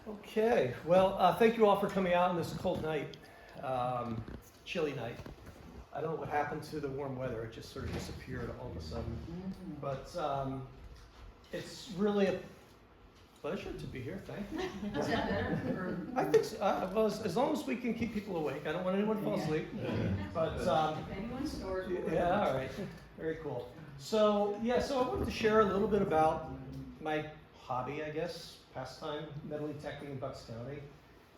Okay, well, thank you all for coming out on this cold night, chilly night. I don't know what happened to the warm weather, it just sort of disappeared all of a sudden. But it's really a pleasure to be here, thank you. Is that better? I think so. Well, as long as we can keep people awake, I don't want anyone to fall asleep. But If anyone snores, we'll yeah, all right, very cool. So I wanted to share a little bit about my hobby, I guess, pastime, metal detecting in Bucks County.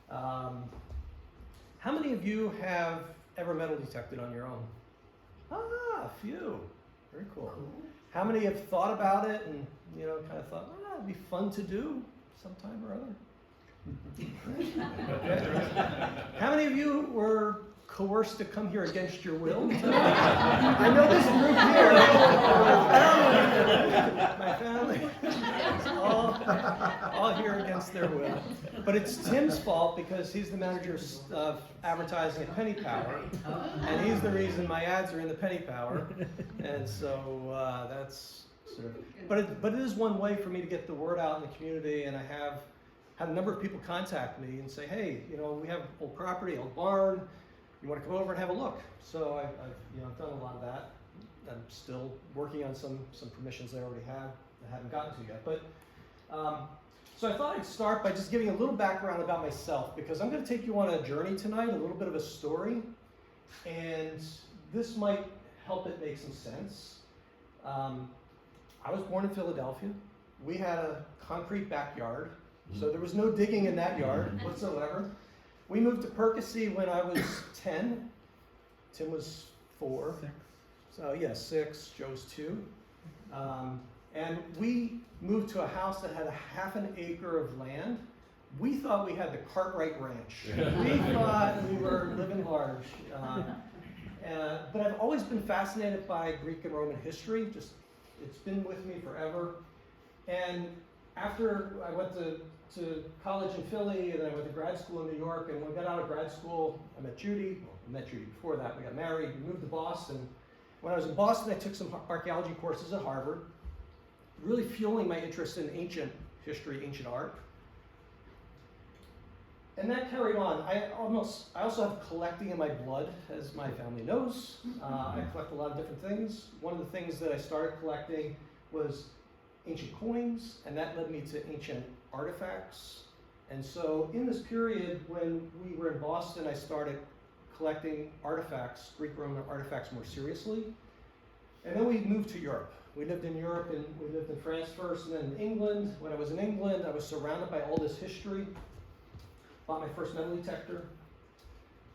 How many of you have ever metal detected on your own? Ah, a few. Very cool. How many have thought about it and, kind of thought, it'd be fun to do sometime or other? How many of you were coerced to come here against your will? I know this group here, my family, it's all here against their will. But it's Tim's fault because he's the manager of advertising at Penny Power, and he's the reason my ads are in the Penny Power, and so that's sort of. But it is one way for me to get the word out in the community, and I have had a number of people contact me and say, hey, we have old property, old barn. You want to come over and have a look? So I've done a lot of that. I'm still working on some permissions I already have that I haven't gotten to yet. But so I thought I'd start by just giving a little background about myself, because I'm going to take you on a journey tonight, a little bit of a story, and this might help it make some sense. I was born in Philadelphia. We had a concrete backyard, so there was no digging in that yard whatsoever. We moved to Percy when I was 10. Tim was 4. 6. So yeah, 6. Joe's 2. And we moved to a house that had a half an acre of land. We thought we had the Cartwright Ranch. We thought we were living large. But I've always been fascinated by Greek and Roman history. It's been with me forever. And after I went to college in Philly, and then I went to grad school in New York, and when I got out of grad school, I met Judy. Well, I met Judy before that. We got married, we moved to Boston. When I was in Boston, I took some archaeology courses at Harvard, really fueling my interest in ancient history, ancient art. And that carried on. I also have collecting in my blood, as my family knows. I collect a lot of different things. One of the things that I started collecting was ancient coins, and that led me to ancient artifacts. And so in this period when we were in Boston, I started collecting artifacts, Greek Roman artifacts, more seriously. And then we moved to Europe. We lived in Europe, and we lived in France first, and then in England. When I was in England, I was surrounded by all this history. Bought my first metal detector.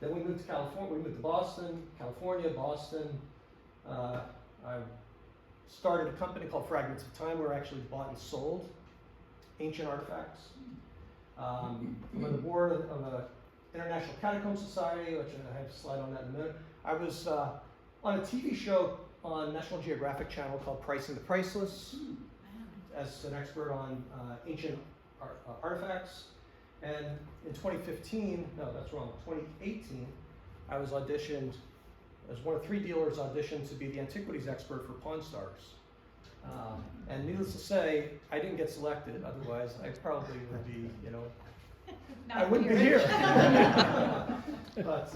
Then we moved to California. We moved to Boston, California, Boston. I started a company called Fragments of Time, where I actually bought and sold ancient artifacts. I'm on the board of an International Catacomb Society, which I have a slide on that in a minute. I was on a TV show on National Geographic Channel called Pricing the Priceless as an expert on ancient artifacts. And in 2018, I was auditioned as one of 3 dealers auditioned to be the antiquities expert for Pawn Stars. And needless to say, I didn't get selected, otherwise I probably would be, I wouldn't be here. But,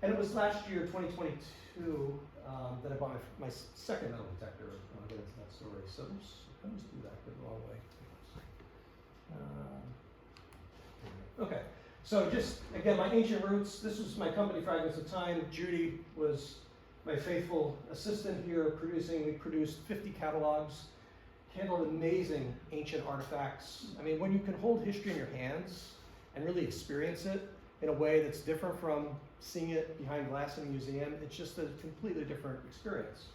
and it was last year, 2022, that I bought my second metal detector. I'll get into that story. So let's do that the wrong way. Okay, so just, again, my ancient roots. This was my company, Fragments of Time. Judy was my faithful assistant here, we produced 50 catalogs, handled amazing ancient artifacts. I mean, when you can hold history in your hands and really experience it in a way that's different from seeing it behind glass in a museum, it's just a completely different experience.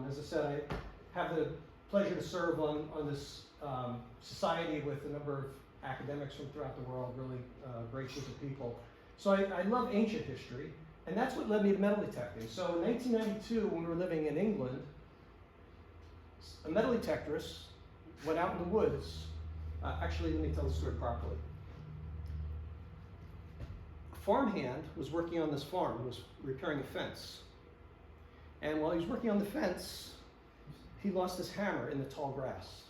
As I said, I have the pleasure to serve on this society with a number of academics from throughout the world, really great group of people. So I love ancient history, and that's what led me to metal detecting. So in 1992, when we were living in England, a metal detectorist went out in the woods. Actually, let me tell the story properly. A farmhand was working on this farm, was repairing a fence. And while he was working on the fence, he lost his hammer in the tall grass.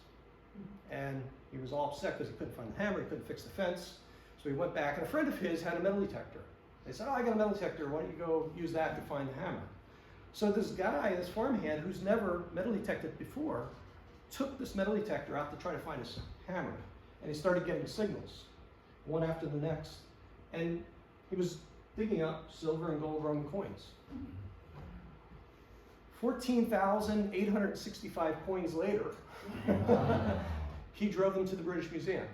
And He was all upset because he couldn't find the hammer, he couldn't fix the fence. So he went back, and a friend of his had a metal detector. They said, oh, I got a metal detector, why don't you go use that to find the hammer? So this guy, this farmhand who's never metal detected before, took this metal detector out to try to find his hammer. And he started getting signals, one after the next. And he was digging up silver and gold Roman coins. 14,865 coins later, he drove them to the British Museum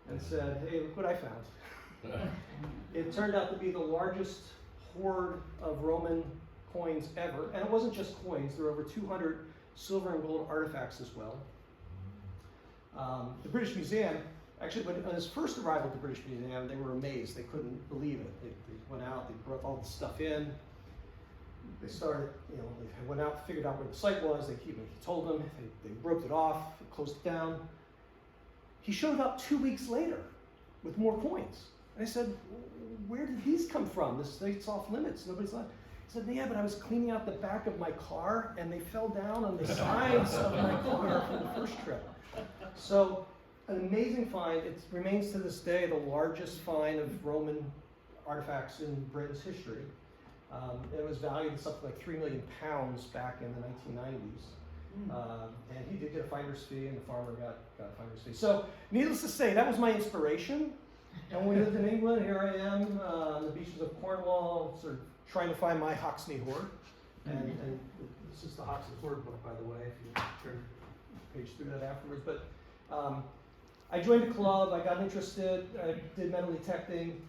and said, hey, look what I found. It turned out to be the largest hoard of Roman coins ever, and it wasn't just coins, there were over 200 silver and gold artifacts as well. The British Museum, actually on his first arrival at the British Museum, they were amazed, they couldn't believe it. They went out, they brought all the stuff in, they started, they went out, figured out where the site was, he told them, they roped it off, closed it down. He showed up 2 weeks later with more coins. And I said, where did these come from? This state's off limits, nobody's left. He said, yeah, but I was cleaning out the back of my car and they fell down on the sides of my car from the first trip. So, an amazing find. It remains to this day the largest find of Roman artifacts in Britain's history. It was valued at something like £3 million back in the 1990s. And he did get a finder's fee, and the farmer got a finder's fee. So, needless to say, that was my inspiration. And when we lived in England, here I am on the beaches of Cornwall, sort of trying to find my Hoxne hoard. And this is the Hoxne hoard book, by the way, if you turn the page through that afterwards. But I joined a club, I got interested, I did metal detecting.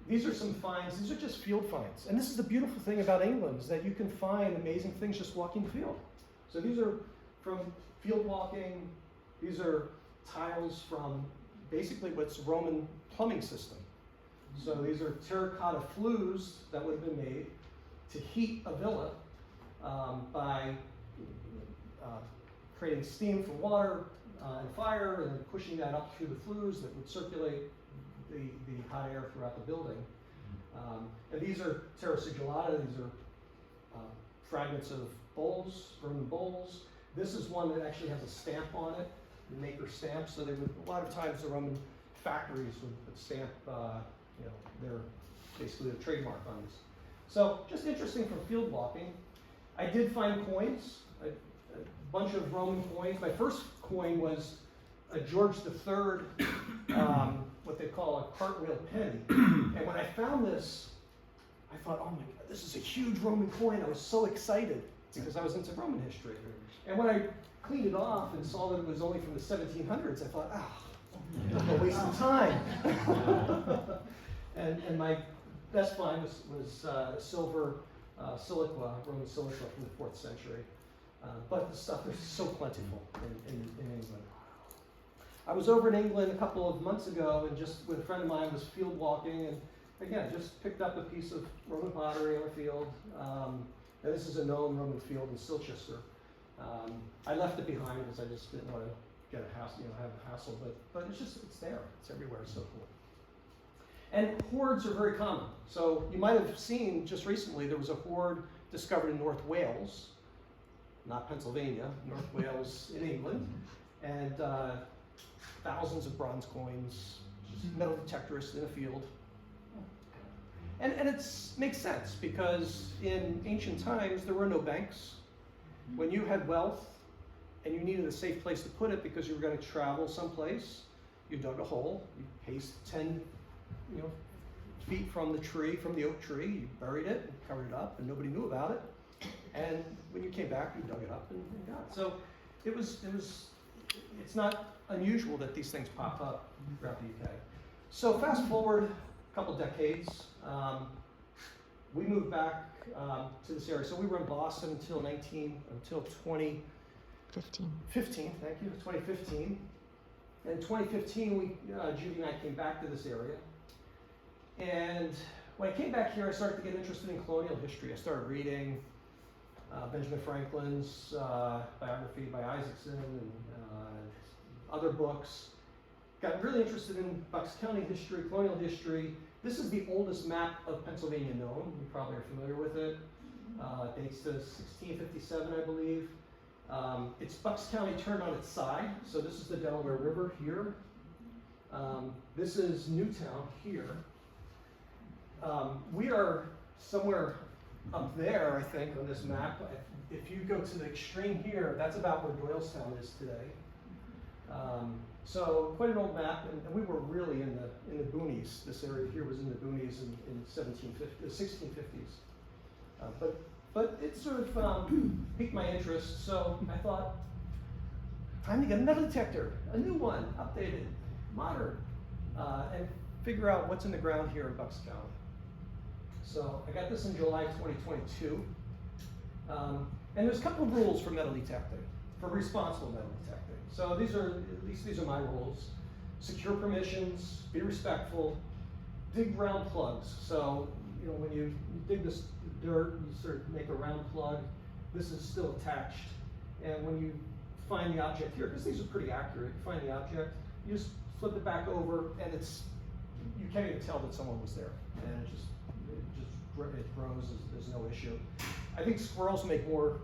These are some finds, these are just field finds. And this is the beautiful thing about England, is that you can find amazing things just walking the field. So these are from field walking, these are tiles from basically what's Roman plumbing system. So these are terracotta flues that would have been made to heat a villa by creating steam from water and fire, and then pushing that up through the flues that would circulate the hot air throughout the building. And these are terra sigillata, these are fragments of bowls, Roman bowls. This is one that actually has a stamp on it, the maker stamp. So they would, a lot of times the Roman factories would stamp, their basically a trademark on this. So just interesting from field walking. I did find coins, a bunch of Roman coins. My first coin was a George III, what they call a cartwheel penny. And when I found this, I thought, oh my God, this is a huge Roman coin. I was so excited because I was into Roman history. And when I cleaned it off and saw that it was only from the 1700s, I thought, a waste of time. and my best find was silver siliqua, Roman siliqua from the 4th century. But the stuff is so plentiful in England. I was over in England a couple of months ago, and just with a friend of mine was field walking, and again, just picked up a piece of Roman pottery on a field. And this is a known Roman field in Silchester. I left it behind because I just didn't want to get a hassle, have a hassle, but it's there, it's everywhere, it's so cool. And hoards are very common. So you might have seen just recently there was a hoard discovered in North Wales, not Pennsylvania, North Wales in England, and thousands of bronze coins, just metal detectorists in a field. And it makes sense because in ancient times there were no banks. When you had wealth and you needed a safe place to put it because you were going to travel someplace, you dug a hole, you paced 10 feet from the tree, from the oak tree, you buried it, and covered it up, and nobody knew about it. And when you came back, you dug it up and got it. So it's not unusual that these things pop up throughout the UK. So fast forward a couple decades, we moved back to this area. So we were in Boston until 2015. Thank you, 2015. In 2015, Judy and I came back to this area. And when I came back here, I started to get interested in colonial history. I started reading Benjamin Franklin's biography by Isaacson and other books. Got really interested in Bucks County history, colonial history. This is the oldest map of Pennsylvania known. You probably are familiar with it. Dates to 1657, I believe. It's Bucks County turned on its side, so this is the Delaware River here. This is Newtown here. We are somewhere up there, I think, on this map. If you go to the extreme here, that's about where Doylestown is today. So quite an old map, and we were really in the boonies. This area here was in the boonies in 1650s. But it sort of piqued my interest, so I thought, time to get a metal detector, a new one, updated, modern, and figure out what's in the ground here in Bucks County. So I got this in July 2022, and there's a couple of rules for metal detecting, for responsible metal detecting. So at least these are my rules. Secure permissions, be respectful, dig round plugs. So, you know, when you dig this dirt, you sort of make a round plug. This is still attached. And when you find the object here, because these are pretty accurate, you find the object, you just flip it back over, and you can't even tell that someone was there. And it grows, there's no issue. I think squirrels make more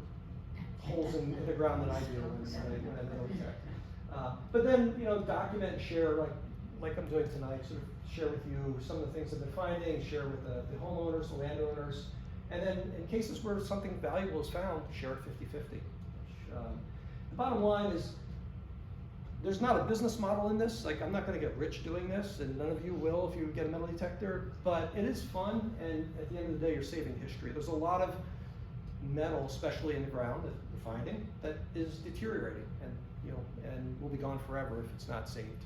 holes in the ground than I do when I metal detect. But then, you know, document and share, like I'm doing tonight, sort of share with you some of the things I've been finding, share with the homeowners, the landowners, and then in cases where something valuable is found, share it 50-50. The bottom line is, there's not a business model in this. Like, I'm not going to get rich doing this, and none of you will if you get a metal detector, but it is fun, and at the end of the day, you're saving history. There's a lot of metal, especially in the ground, that we're finding, that is deteriorating, and will be gone forever if it's not saved.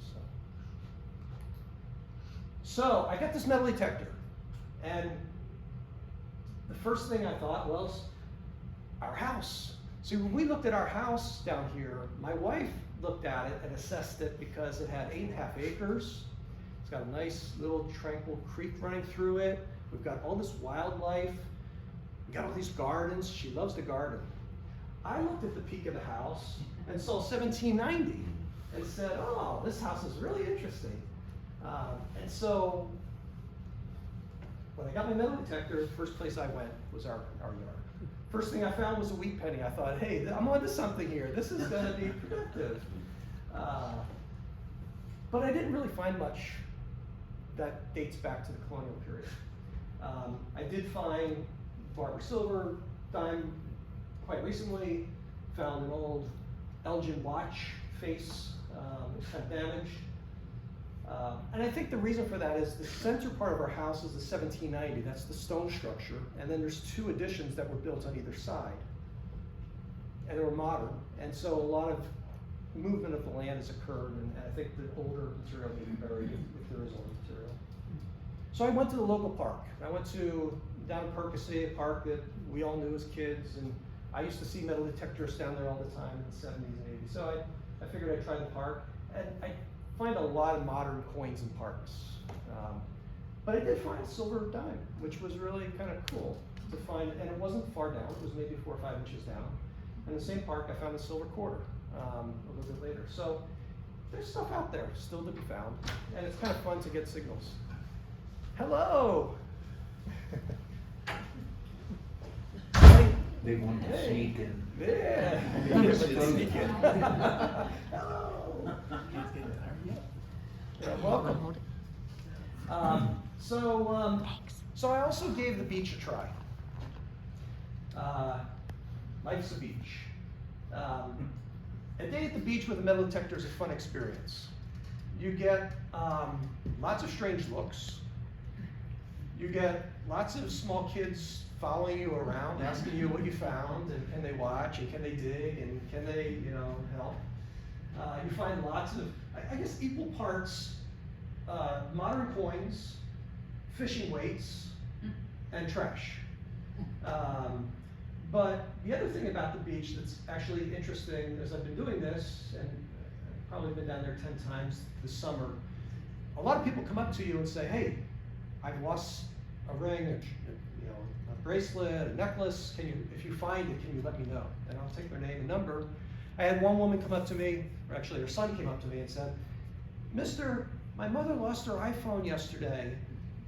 So I got this metal detector, and the first thing I thought was our house. See, when we looked at our house down here, my wife looked at it and assessed it because it had 8.5 acres. It's got a nice little tranquil creek running through it. We've got all this wildlife. We got all these gardens. She loves the garden. I looked at the peak of the house and saw 1790 and said, oh, this house is really interesting. And so when I got my metal detector, the first place I went was our yard. First thing I found was a wheat penny. I thought, hey, I'm onto something here. This is going to be productive. But I didn't really find much that dates back to the colonial period. I did find barber silver, dime quite recently, found an old Elgin watch face. It was kind of damaged. And I think the reason for that is the center part of our house is the 1790, that's the stone structure, and then there's 2 additions that were built on either side. And they were modern, and so a lot of movement of the land has occurred, and I think the older material may be buried if there is older material. So I went to the local park. I went to down in Percy, a park that we all knew as kids, and I used to see metal detectors down there all the time in the 70s and 80s. So I figured I'd try the park, and I find a lot of modern coins in parks. But I did find a silver dime, which was really kind of cool to find, and it wasn't far down, it was maybe 4 or 5 inches down. In the same park, I found a silver quarter a little bit later. So there's stuff out there still to be found, and it's kind of fun to get signals. Hello! They want to sneak in. Yeah. Hello! Yeah, welcome. So I also gave the beach a try. Life's a beach. A day at the beach with a metal detector is a fun experience. You get lots of strange looks. You get lots of small kids following you around, asking you what you found, and can they watch, and can they dig, and can they, help. You find lots of, I guess, equal parts modern coins, fishing weights, and trash. But the other thing about the beach that's actually interesting is I've been doing this, and I've probably been down there 10 times this summer. A lot of people come up to you and say, hey, I've lost a ring, a bracelet, a necklace. If you find it, can you let me know? And I'll take their name and number. I had one woman come up to me, or actually her son came up to me and said, Mister, my mother lost her iPhone yesterday.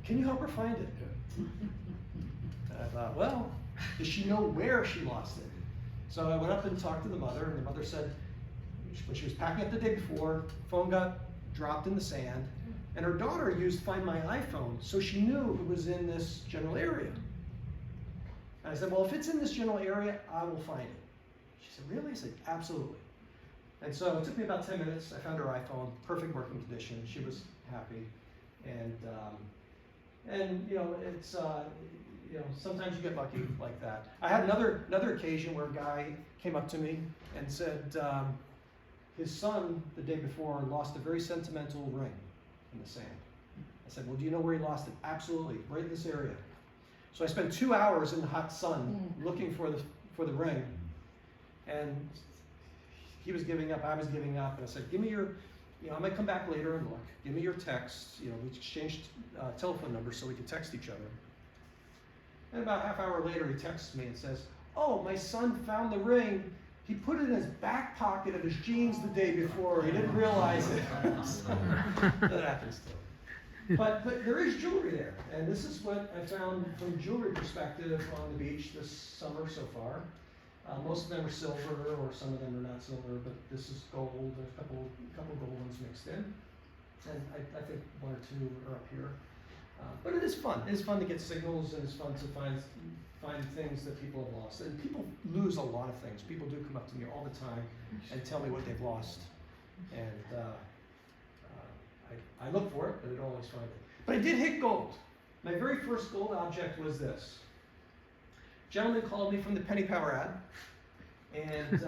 Can you help her find it? And I thought, well, does she know where she lost it? So I went up and talked to the mother, and the mother said, when she was packing up the day before, phone got dropped in the sand, and her daughter used Find My iPhone, so she knew it was in this general area. And I said, well, if it's in this general area, I will find it. She said, really? I said, absolutely. And so it took me about 10 minutes. I found her iPhone, perfect working condition. She was happy. And you know, it's, you know, sometimes you get lucky like that. I had another occasion where a guy came up to me and said his son, the day before, lost a very sentimental ring in the sand. I said, well, do you know where he lost it? Absolutely, right in this area. So I spent 2 hours in the hot sun looking for the ring, and he was giving up, I was giving up, and I said, give me your, you know, I might come back later and look. Give me your text. You know, we exchanged telephone numbers so we could text each other. And about a half hour later, he texts me and says, oh, my son found the ring. He put it in his back pocket of his jeans the day before. He didn't realize it. That happens too. But there is jewelry there. And this is what I found from a jewelry perspective on the beach this summer so far. Most of them are silver, or some of them are not silver, but this is gold. There's a couple gold ones mixed in. And I think one or two are up here. But it is fun. It is fun to get signals, and it's fun to find things that people have lost. And people lose a lot of things. People do come up to me all the time and tell me what they've lost. And I look for it, but I don't always find it. But I did hit gold. My very first gold object was this. A gentleman called me from the Penny Power ad, and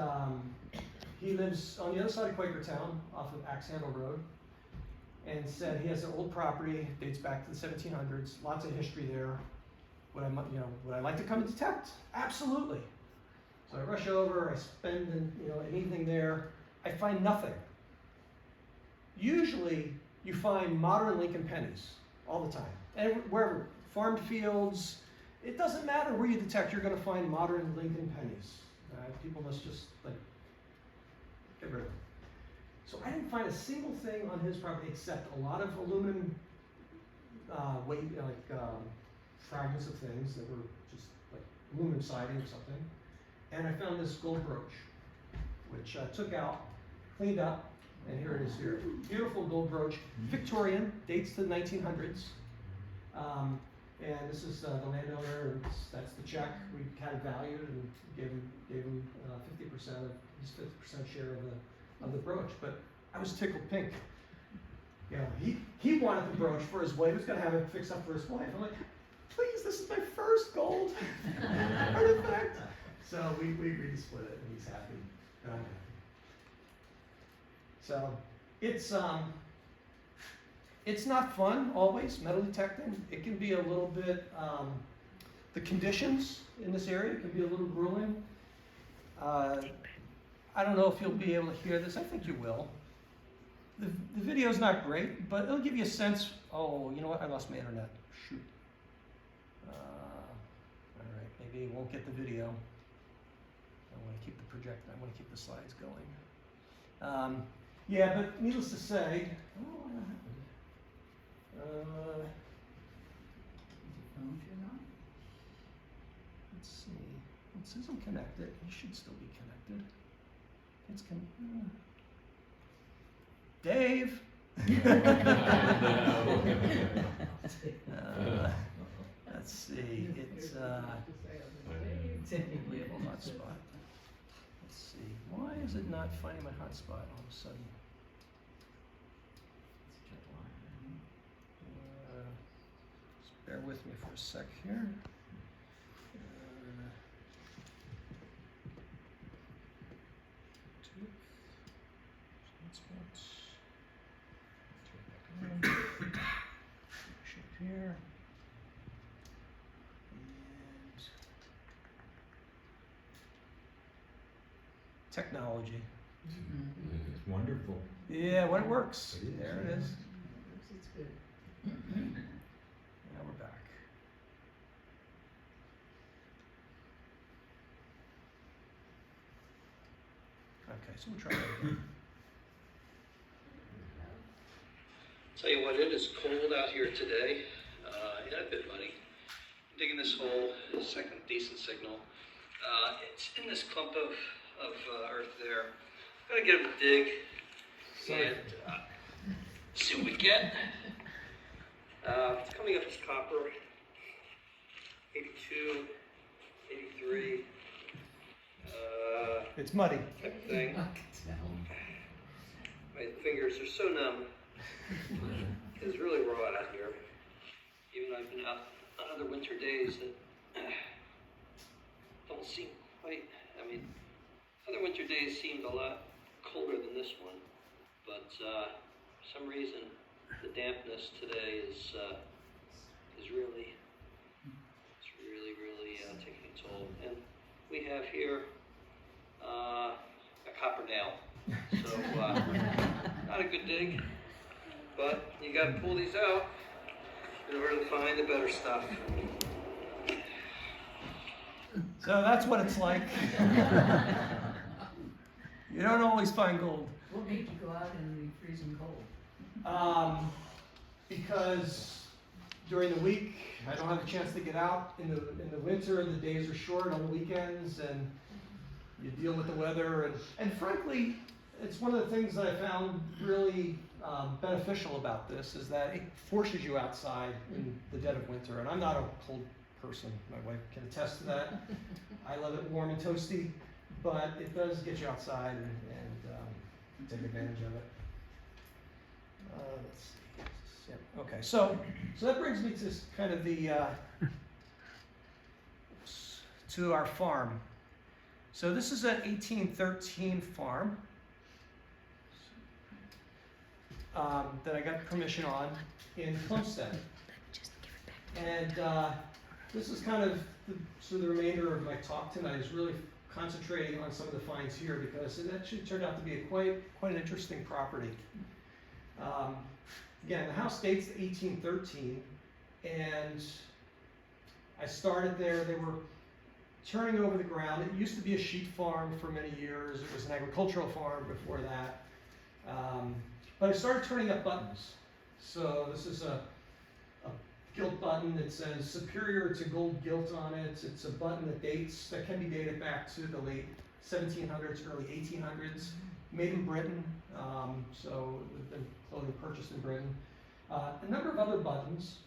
he lives on the other side of Quakertown, off of Axe Handle Road, and said he has an old property, dates back to the 1700s, lots of history there. Would I like to come and detect? Absolutely. So I rush over, I spend an evening there. I find nothing. Usually, you find modern Lincoln pennies all the time. And wherever, farmed fields, it doesn't matter where you detect, you're going to find modern Lincoln pennies. People must just get rid of them. So I didn't find a single thing on his property except a lot of aluminum fragments of things that were just like aluminum siding or something. And I found this gold brooch, which I took out, cleaned up, and here it is here. Beautiful gold brooch, Victorian, dates to the 1900s. And this is the landowner, and that's the check. We had it valued and gave him 50% of his 50% share of the brooch. But I was tickled pink. You know, he wanted the brooch for his wife. He was going to have it fixed up for his wife. I'm like, please, this is my first gold artifact. So we agreed to split it, and he's happy, and I'm happy. So it's not fun always, metal detecting. It can be a little bit, the conditions in this area can be a little grueling. I don't know if you'll be able to hear this. I think you will. The video's not great, but it'll give you a sense. Oh, you know what? I lost my internet. Shoot. All right, maybe you won't get the video. I want to keep I want to keep the slides going. Yeah, but needless to say, oh, what happened? Let's see. It isn't connected. It should still be connected. It's Dave. Let's see. It's label hotspot. Let's see. Why is it not finding my hotspot all of a sudden? Just bear with me for a sec here. Here. And technology. It's wonderful. Yeah, when it works. It is. There it is. It's good. Now we're back. Okay, so we'll try that again. Tell you what, it is cold out here today. Yeah, a bit muddy. Digging this hole, second decent signal. It's in this clump of earth there. Gotta get him to dig and see what we get. It's coming up as copper. 82, 83. It's muddy. Type of thing. My fingers are so numb. It's really raw out here. Even though I've been out on other winter days that don't seem quite, other winter days seemed a lot colder than this one, but for some reason the dampness today is really, taking a toll. And we have here a copper nail, so not a good dig, but you got to pull these out in order to find the better stuff. So that's what it's like. You don't always find gold. What made you go out in the freezing cold? Because during the week, I don't have a chance to get out. In the winter, the days are short on the weekends, and you deal with the weather. And frankly, it's one of the things that I found really beneficial about this is that it forces you outside in the dead of winter. And I'm not a cold person. My wife can attest to that. I love it warm and toasty, but it does get you outside and take advantage of it. Let's see. Yeah. Okay, so that brings me to kind of the to our farm. So this is an 1813 farm that I got permission on in Plumstead, and this is kind of the remainder of my talk tonight is really concentrating on some of the finds here because it actually turned out to be quite an interesting property. Again, the house dates 1813, and I started there. They were turning over the ground. It used to be a sheep farm for many years. It was an agricultural farm before that. But I started turning up buttons. So this is a gilt button that says superior to gold gilt on it. It's a button that can be dated back to the late 1700s, early 1800s, made in Britain. So the clothing purchased in Britain. A number of other buttons,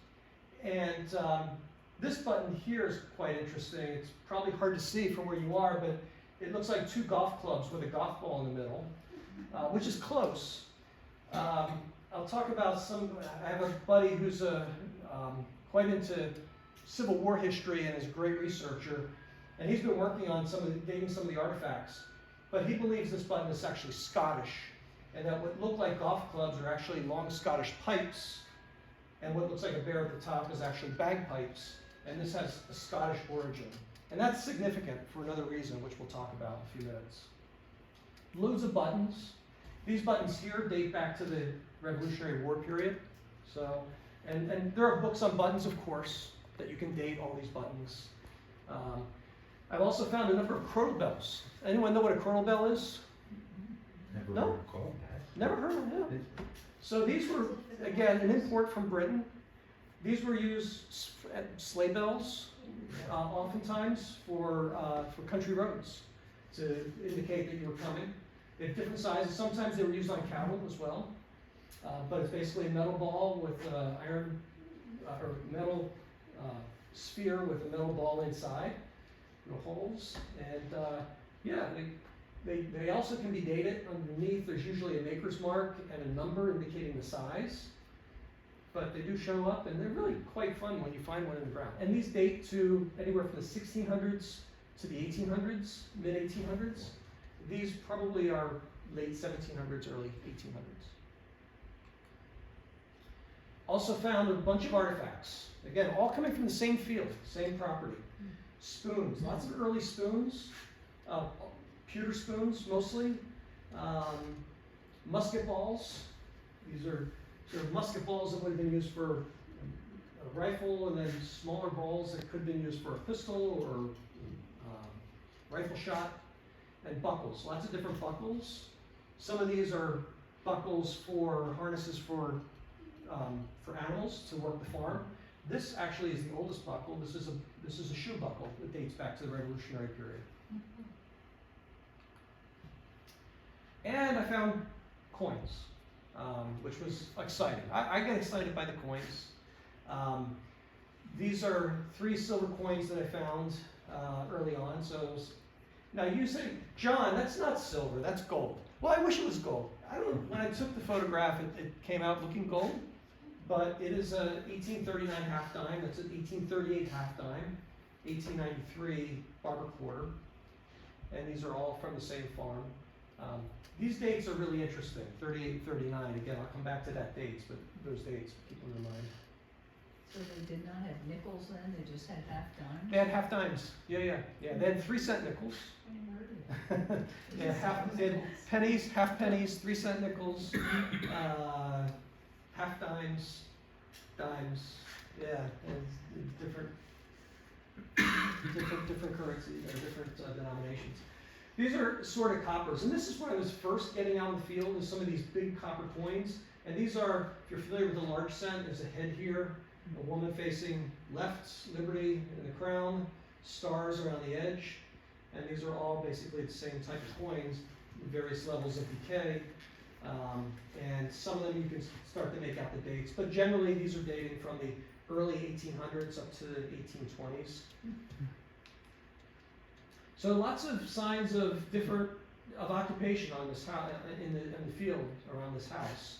and this button here is quite interesting. It's probably hard to see from where you are, but it looks like two golf clubs with a golf ball in the middle, which is close. I'll talk about I have a buddy who's quite into Civil War history and is a great researcher, and he's been working on dating some of the artifacts. But he believes this button is actually Scottish, and that what look like golf clubs are actually long Scottish pipes, and what looks like a bear at the top is actually bagpipes, and this has a Scottish origin. And that's significant for another reason, which we'll talk about in a few minutes. Loads of buttons. These buttons here date back to the Revolutionary War period. So, and there are books on buttons, of course, that you can date all these buttons. I've also found a number of crotal bells. Anyone know what a crotal bell is? Never No? heard called that. Never heard of them. So these were, again, an import from Britain. These were used at sleigh bells, oftentimes for country roads to indicate that you were coming. They have different sizes. Sometimes they were used on cattle as well. But it's basically a metal ball with iron or metal sphere with a metal ball inside, holes, and yeah, they also can be dated. Underneath, there's usually a maker's mark and a number indicating the size. But they do show up, and they're really quite fun when you find one in the ground. And these date to anywhere from the 1600s to the 1800s, mid-1800s. These probably are late 1700s, early 1800s. Also found a bunch of artifacts. Again, all coming from the same field, same property. Spoons, lots of early spoons, pewter spoons mostly. Musket balls. These are sort of musket balls that would have been used for a rifle, and then smaller balls that could have been used for a pistol or rifle shot. And buckles, lots of different buckles. Some of these are buckles for harnesses for animals to work the farm. This actually is the oldest buckle. This is a shoe buckle that dates back to the Revolutionary period. And I found coins, which was exciting. I get excited by the coins. These are 3 silver coins that I found early on. Now you say, John, that's not silver, that's gold. Well, I wish it was gold. I don't know, when I took the photograph, it came out looking gold, but it is a 1839 half dime, that's an 1838 half dime, 1893 barber quarter, and these are all from the same farm. These dates are really interesting, 38, 39, again, I'll come back to that dates, but those dates, keep them in mind. So they did not have nickels then, they just had half dimes? They had half dimes, yeah. They had 3-cent nickels. They had pennies, half pennies, 3-cent nickels, half dimes, dimes, yeah, and different currencies or different denominations. These are sort of coppers, and this is when I was first getting out in the field, is some of these big copper coins. And these are, if you're familiar with the large cent, there's a head here, a woman facing left, liberty in the crown, stars around the edge, and these are all basically the same type of coins, various levels of decay, and some of them you can start to make out the dates, but generally these are dating from the early 1800s up to the 1820s. So lots of signs of occupation on this house, in the field around this house.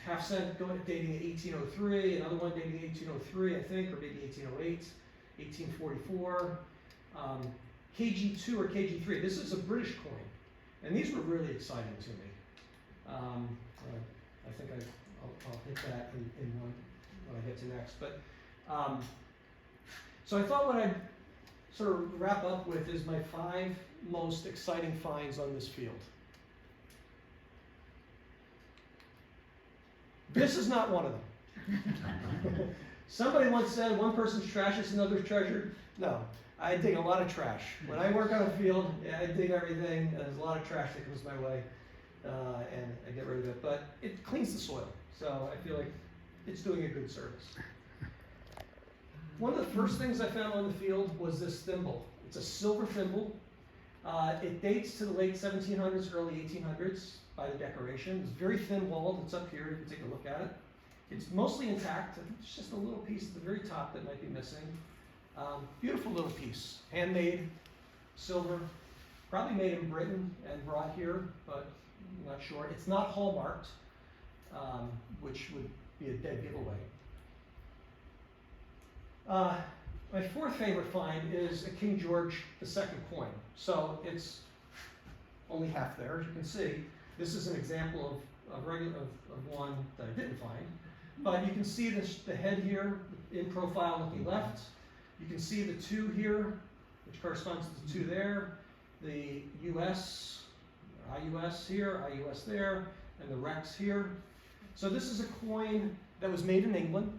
Half cent dating 1803, another one dating 1803, I think, or maybe 1808, 1844. KG2 or KG3, this is a British coin, and these were really exciting to me. I think I'll hit that in one when I get to next. But so I thought what I'd sort of wrap up with is my 5 most exciting finds on this field. This is not one of them. Somebody once said one person's trash is another's treasure. No, I dig a lot of trash. When I work on a field, I dig everything. There's a lot of trash that comes my way, and I get rid of it. But it cleans the soil, so I feel like it's doing a good service. One of the first things I found on the field was this thimble. It's a silver thimble. It dates to the late 1700s, early 1800s by the decoration. It's very thin-walled. It's up here. You can take a look at it. It's mostly intact. It's just a little piece at the very top that might be missing. Beautiful little piece. Handmade, silver. Probably made in Britain and brought here, but I'm not sure. It's not hallmarked, which would be a dead giveaway. My 4th favorite find is a King George II coin. So it's only half there, as you can see. This is an example of one that I didn't find. But you can see the head here in profile looking left. You can see the 2 here, which corresponds to the 2 there. The US, IUS here, IUS there, and the Rex here. So this is a coin that was made in England,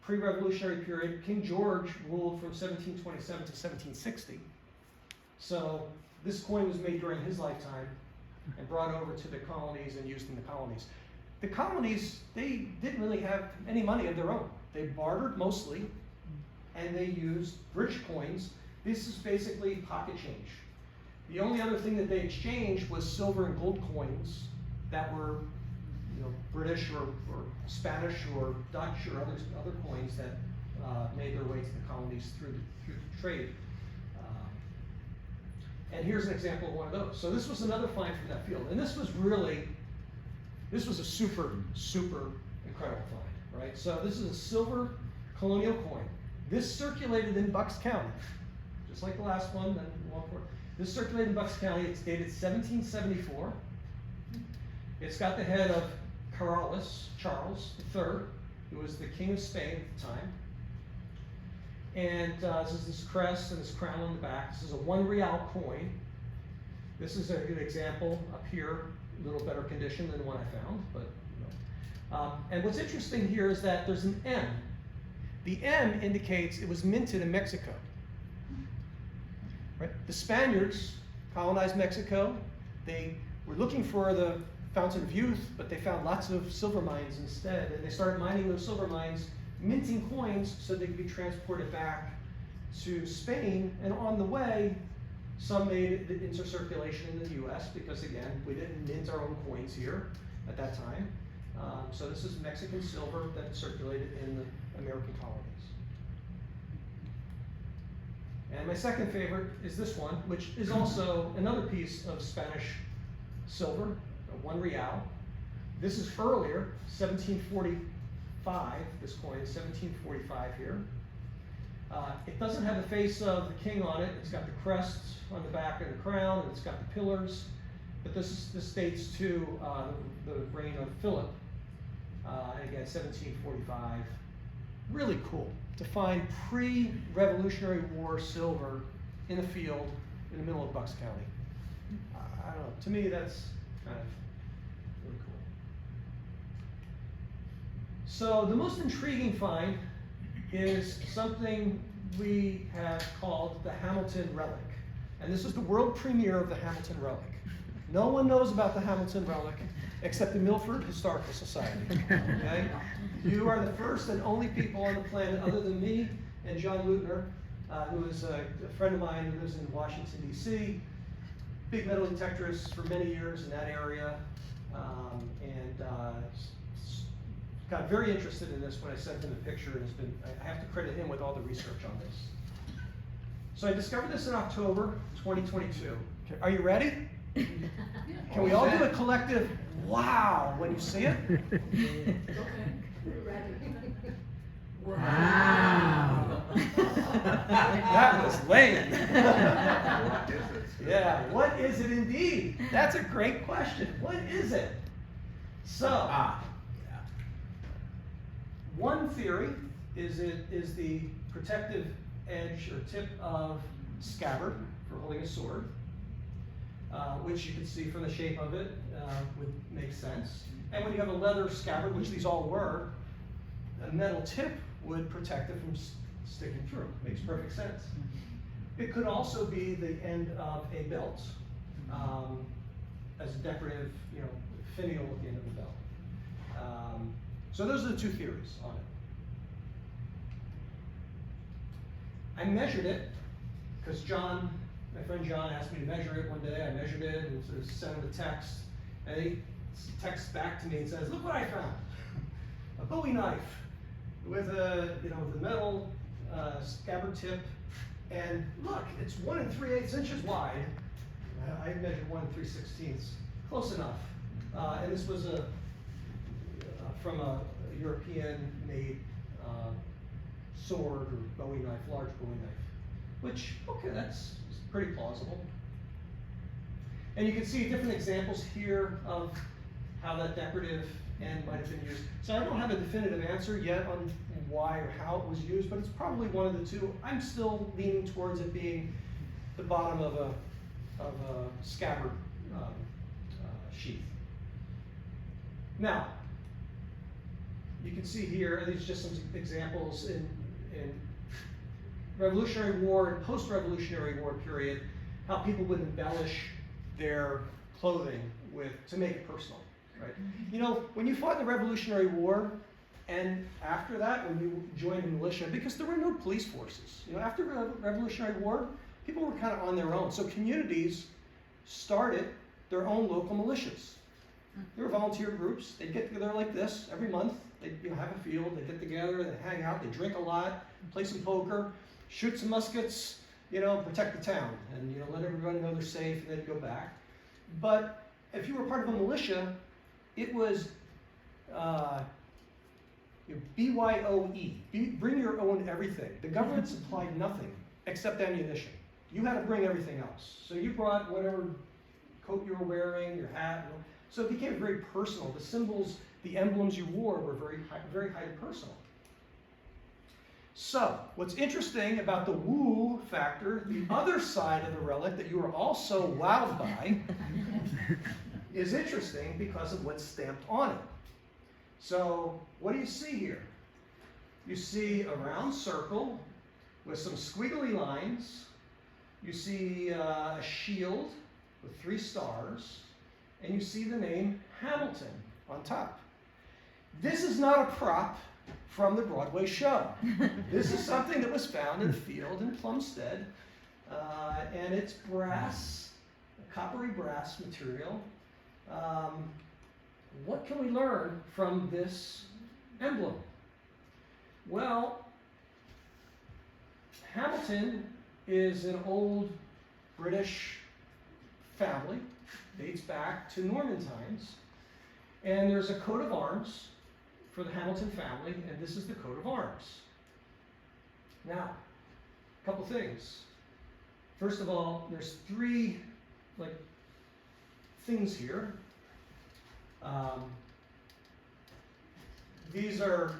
pre-Revolutionary period. King George ruled from 1727 to 1760. So this coin was made during his lifetime and brought over to the colonies and used in the colonies. The colonies, they didn't really have any money of their own. They bartered mostly, and they used British coins. This is basically pocket change. The only other thing that they exchanged was silver and gold coins that were, British or Spanish or Dutch or other coins that made their way to the colonies through the trade. And here's an example of one of those. So this was another find from that field, and this was a super, super incredible find, right? So this is a silver colonial coin. This circulated in Bucks County, just like the last one. This circulated in Bucks County. It's dated 1774. It's got the head of Charles III, who was the King of Spain at the time. And this is this crest and this crown on the back. This is a 1 real coin. This is a good example up here, a little better condition than the one I found. But and what's interesting here is that there's an M. The M indicates it was minted in Mexico. Right? The Spaniards colonized Mexico. They were looking for the fountain of youth, but they found lots of silver mines instead, and they started mining those silver mines, minting coins so they could be transported back to Spain, and on the way, some made it into circulation in the US because, again, we didn't mint our own coins here at that time. So this is Mexican silver that circulated in the American colonies. And my second favorite is this one, which is also another piece of Spanish silver, 1 real. This is earlier, 1745, this coin is 1745 here. It doesn't have the face of the king on it. It's got the crest on the back and the crown, and it's got the pillars. But this dates to the reign of Philip. And again, 1745. Really cool to find pre-Revolutionary War silver in a field in the middle of Bucks County. I don't know. To me, that's kind of really cool. So the most intriguing find is something we have called the Hamilton relic. And this is the world premiere of the Hamilton relic. No one knows about the Hamilton relic except the Milford Historical Society. Okay? You are the first and only people on the planet, other than me and John Lutner, who is a friend of mine who lives in Washington, D.C., big metal detectorist for many years in that area, and got very interested in this when I sent him the picture, and I have to credit him with all the research on this. So I discovered this in October 2022. Okay, are you ready? Can we all do a collective wow when you see it? Wow. That was lame. What is it? Yeah, what is it indeed? That's a great question. What is it? So, one theory is it is the protective edge or tip of scabbard for holding a sword, which you can see from the shape of it would make sense. And when you have a leather scabbard, which these all were, a metal tip would protect it from sticking through. Makes perfect sense. It could also be the end of a belt, as a decorative, finial at the end of the belt. So those are the two theories on it. I measured it because my friend John asked me to measure it one day. I measured it and sort of sent him a text, and he texts back to me and says, "Look what I found! A Bowie knife with the metal scabbard tip, and look, it's 1 3/8 inches wide." I measured 1 3/16, close enough. And this was from a European-made sword or Bowie knife, large Bowie knife. Which, okay, that's pretty plausible. And you can see different examples here of how that decorative end might have been used. So I don't have a definitive answer yet on why or how it was used, but it's probably one of the two. I'm still leaning towards it being the bottom of a scabbard sheath. Now, you can see here, these are just some examples in Revolutionary War and post-Revolutionary War period, how people would embellish their clothing to make it personal, right? When you fought in the Revolutionary War, and after that, when you joined the militia, because there were no police forces, after the Revolutionary War, people were kind of on their own. So communities started their own local militias. They were volunteer groups. They'd get together like this every month. They'd have a field. They'd get together. They'd hang out. They'd drink a lot, play some poker, shoot some muskets, protect the town, and let everybody know they're safe, and then go back. But if you were part of a militia, it was BYOE. Bring your own everything. The government supplied nothing except ammunition. You had to bring everything else. So you brought whatever coat you were wearing, your hat. So it became very personal. The symbols, the emblems you wore were very highly personal. So, what's interesting about the woo factor, the other side of the relic that you were also wowed by, is interesting because of what's stamped on it. So, what do you see here? You see a round circle with some squiggly lines. You see a shield with 3 stars. And you see the name Hamilton on top. This is not a prop from the Broadway show. This is something that was found in a field in Plumstead, and it's brass, coppery brass material. What can we learn from this emblem? Well, Hamilton is an old British family, dates back to Norman times, and there's a coat of arms for the Hamilton family, and this is the coat of arms. Now, a couple things. First of all, there's three things here. These are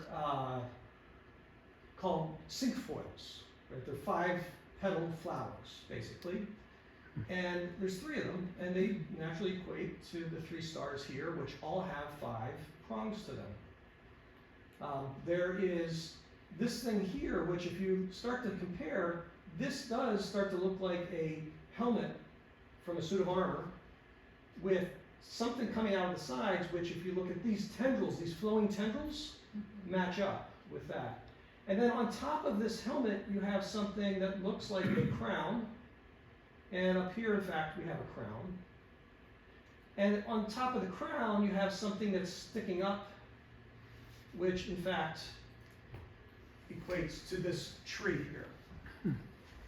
called cinquefoils. Right? They're 5-petaled flowers, basically. And there's 3 of them, and they naturally equate to the 3 stars here, which all have 5 prongs to them. There is this thing here, which if you start to compare, this does start to look like a helmet from a suit of armor with something coming out of the sides, which if you look at these tendrils, these flowing tendrils, match up with that. And then on top of this helmet, you have something that looks like a crown. And up here, in fact, we have a crown. And on top of the crown, you have something that's sticking up, which in fact equates to this tree here.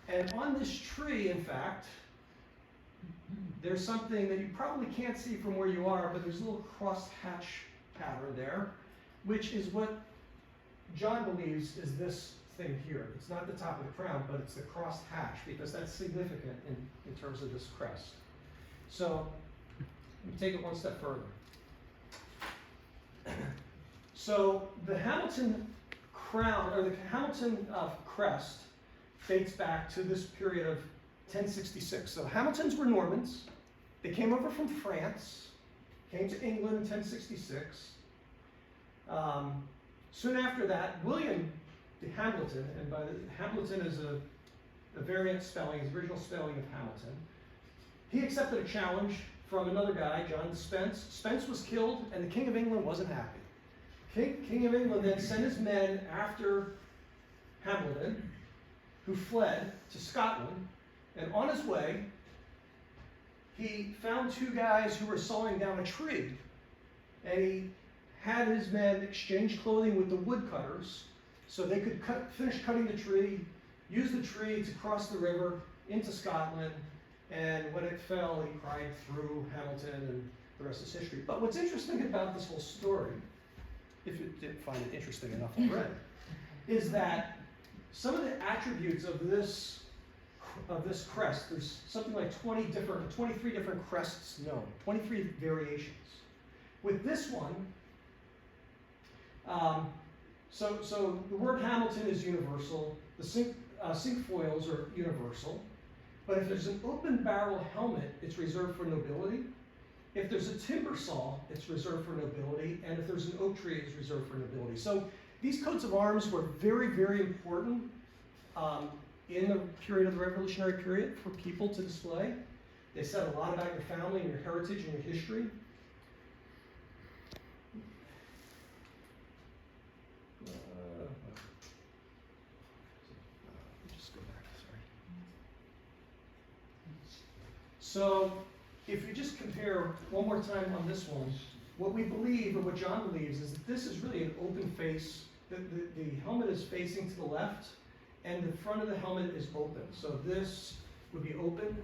And on this tree, in fact, there's something that you probably can't see from where you are, but there's a little cross-hatch pattern there, which is what John believes is this thing here. It's not the top of the crown, but it's the crossed hatch, because that's significant in terms of this crest. So let me take it one step further. So the Hamilton crown, or the Hamilton crest, dates back to this period of 1066. So the Hamiltons were Normans. They came over from France, came to England in 1066. Soon after that, William the Hamilton, and by the Hamilton is a variant spelling, his original spelling of Hamilton. He accepted a challenge from another guy, John Spence. Spence was killed, and the King of England wasn't happy. King of England then sent his men after Hamilton, who fled to Scotland, and on his way, he found 2 guys who were sawing down a tree, and he had his men exchange clothing with the woodcutters so they could finish cutting the tree, use the tree to cross the river into Scotland, and when it fell, he cried through Hamilton, and the rest is history. But what's interesting about this whole story, if you didn't find it interesting enough already, is that some of the attributes of this crest, there's something like 23 different crests known, 23 variations. With this one, so the word Hamilton is universal, the cinquefoils are universal, but if there's an open barrel helmet, it's reserved for nobility. If there's a timber saw, it's reserved for nobility, and if there's an oak tree, it's reserved for nobility. So these coats of arms were very, very important in the period of the Revolutionary period for people to display. They said a lot about your family and your heritage and your history. Just go back, sorry. So if you just compare one more time on this one, what we believe, or what John believes, is that this is really an open face. The helmet is facing to the left, and the front of the helmet is open. So this would be open.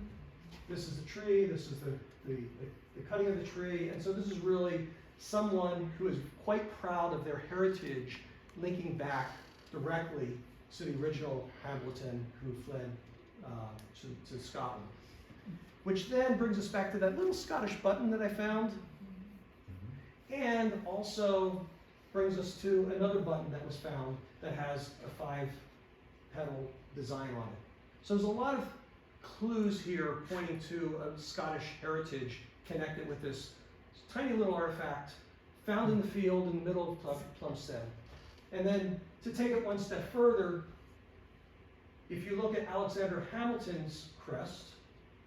This is the tree. This is the cutting of the tree. And so this is really someone who is quite proud of their heritage, linking back directly to the original Hamilton who fled to Scotland. Which then brings us back to that little Scottish button that I found, and also brings us to another button that was found that has a 5-petal design on it. So there's a lot of clues here pointing to a Scottish heritage connected with this tiny little artifact found in the field in the middle of Plumstead. And then to take it one step further, if you look at Alexander Hamilton's crest,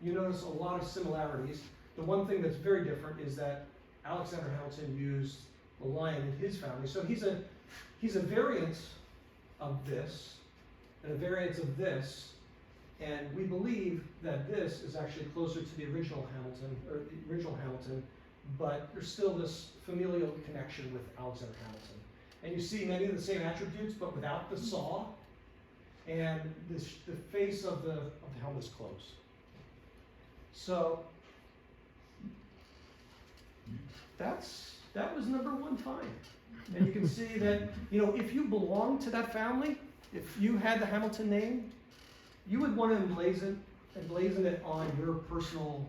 you notice a lot of similarities. The one thing that's very different is that Alexander Hamilton used the lion in his family. So he's a variant of this, and a variant of this, and we believe that this is actually closer to the original Hamilton, but there's still this familial connection with Alexander Hamilton. And you see many of the same attributes, but without the saw, and the face of the helmet is closed. So that was number one find. And you can see that, you know, if you belong to that family, if you had the Hamilton name, you would want to emblazon it on your personal,